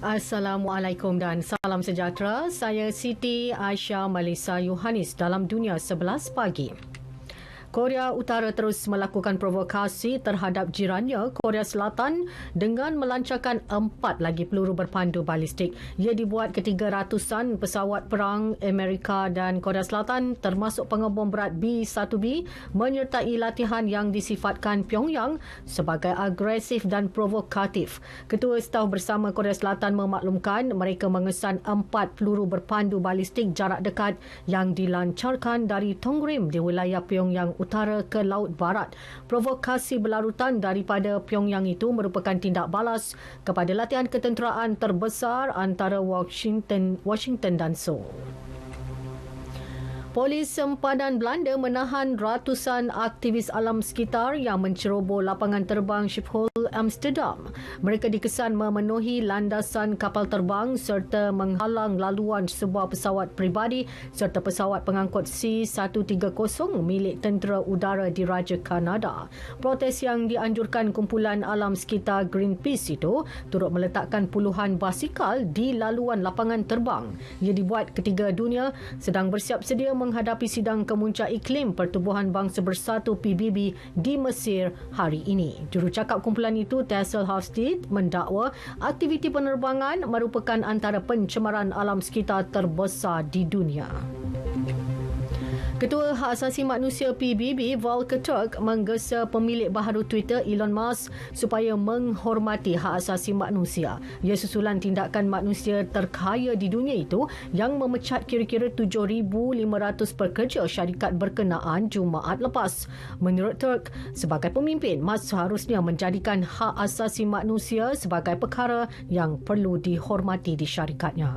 Assalamualaikum dan salam sejahtera. Saya Siti Aisyah Melissa Yohanis dalam Dunia 11 Pagi. Korea Utara terus melakukan provokasi terhadap jirannya, Korea Selatan, dengan melancarkan 4 lagi peluru berpandu balistik. Ia dibuat ketika ratusan pesawat perang Amerika dan Korea Selatan termasuk pengebom berat B-1B menyertai latihan yang disifatkan Pyongyang sebagai agresif dan provokatif. Ketua Staf Bersama Korea Selatan memaklumkan mereka mengesan 4 peluru berpandu balistik jarak dekat yang dilancarkan dari Tongrim di wilayah Pyongyang Utara ke Laut Barat. Provokasi berlarutan daripada Pyongyang itu merupakan tindak balas kepada latihan ketenteraan terbesar antara Washington dan Seoul. Polis sempadan Belanda menahan ratusan aktivis alam sekitar yang menceroboh lapangan terbang Schiphol, Amsterdam. Mereka dikesan memenuhi landasan kapal terbang serta menghalang laluan sebuah pesawat peribadi serta pesawat pengangkut C-130 milik tentera udara diraja Kanada. Protes yang dianjurkan kumpulan alam sekitar Greenpeace itu turut meletakkan puluhan basikal di laluan lapangan terbang. Ia dibuat ketika dunia sedang bersiap sedia menghadapi sidang kemuncak iklim Pertubuhan Bangsa Bersatu PBB di Mesir hari ini. Jurucakap kumpulan itu, Tessel Hofstede, mendakwa aktiviti penerbangan merupakan antara pencemaran alam sekitar terbesar di dunia. Ketua Hak Asasi Manusia PBB, Volker Turk, menggesa pemilik baharu Twitter, Elon Musk, supaya menghormati hak asasi manusia. Ia susulan tindakan manusia terkaya di dunia itu yang memecat kira-kira 7,500 pekerja syarikat berkenaan Jumaat lepas. Menurut Turk, sebagai pemimpin, Musk seharusnya menjadikan hak asasi manusia sebagai perkara yang perlu dihormati di syarikatnya.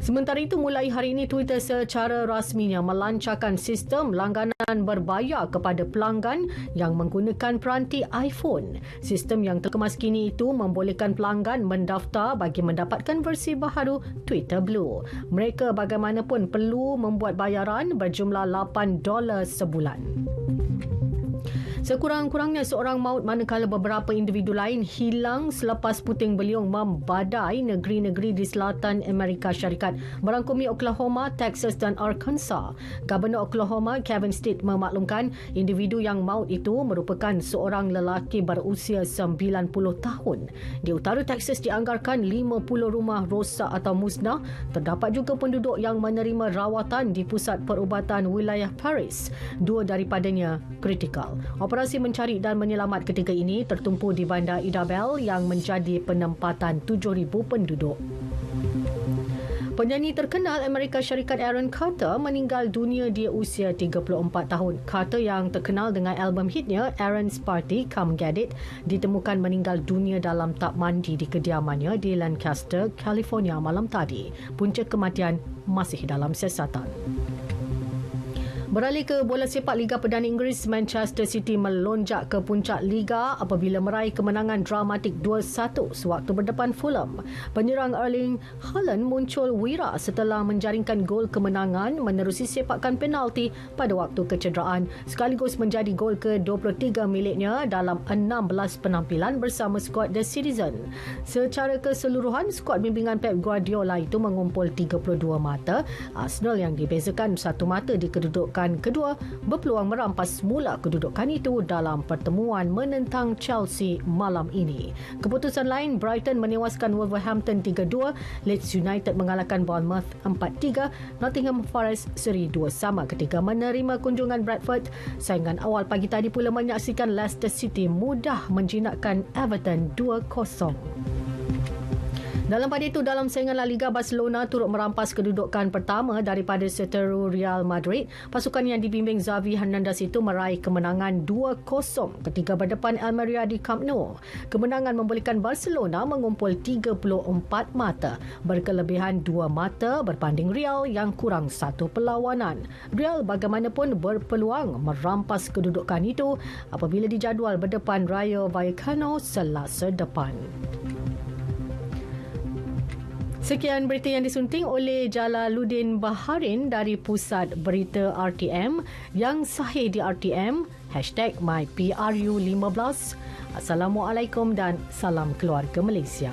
Sementara itu, mulai hari ini Twitter secara rasminya melancarkan sistem langganan berbayar kepada pelanggan yang menggunakan peranti iPhone. Sistem yang terkemas kini itu membolehkan pelanggan mendaftar bagi mendapatkan versi baharu Twitter Blue. Mereka bagaimanapun perlu membuat bayaran berjumlah $8 sebulan. Sekurang-kurangnya seorang maut manakala beberapa individu lain hilang selepas puting beliung membadai negeri-negeri di selatan Amerika Syarikat merangkumi Oklahoma, Texas dan Arkansas. Gubernur Oklahoma, Kevin Stitt, memaklumkan individu yang maut itu merupakan seorang lelaki berusia 90 tahun. Di utara Texas dianggarkan 50 rumah rosak atau musnah. Terdapat juga penduduk yang menerima rawatan di pusat perubatan wilayah Paris. 2 daripadanya kritikal. Operasi mencari dan menyelamat ketika ini tertumpu di bandar Idabel yang menjadi penempatan 7,000 penduduk. Penyanyi terkenal Amerika Syarikat Aaron Carter meninggal dunia di usia 34 tahun. Carter yang terkenal dengan album hitnya Aaron's Party, Come Get It, ditemukan meninggal dunia dalam tak mandi di kediamannya di Lancaster, California malam tadi. Punca kematian masih dalam siasatan. Beralih ke bola sepak Liga Perdana Inggeris, Manchester City melonjak ke puncak Liga apabila meraih kemenangan dramatik 2-1 sewaktu berdepan Fulham. Penyerang Erling Haaland muncul wira setelah menjaringkan gol kemenangan menerusi sepakan penalti pada waktu kecederaan sekaligus menjadi gol ke-23 miliknya dalam 16 penampilan bersama skuad The Citizen. Secara keseluruhan, skuad bimbingan Pep Guardiola itu mengumpul 32 mata. Arsenal yang dibezakan 1 mata di kedudukan kedua berpeluang merampas semula kedudukan itu dalam pertemuan menentang Chelsea malam ini. Keputusan lain, Brighton menewaskan Wolverhampton 3-2, Leeds United mengalahkan Bournemouth 4-3, Nottingham Forest seri 2-2 ketika menerima kunjungan Bradford. Saingan awal pagi tadi pula menyaksikan Leicester City mudah menjinakkan Everton 2-0. Dalam pada itu, dalam saingan La Liga, Barcelona turut merampas kedudukan pertama daripada seteru Real Madrid. Pasukan yang dibimbing Xavi Hernandez itu meraih kemenangan 2-0 ketika berdepan Almeria di Camp Nou. Kemenangan membolehkan Barcelona mengumpul 34 mata, berkelebihan 2 mata berbanding Real yang kurang 1 perlawanan. Real bagaimanapun berpeluang merampas kedudukan itu apabila dijadual berdepan Rayo Vallecano Selasa depan. Sekian berita yang disunting oleh Jalaluddin Baharin dari Pusat Berita RTM. Yang sahih di RTM, #MyPRU15. Assalamualaikum dan salam keluarga Malaysia.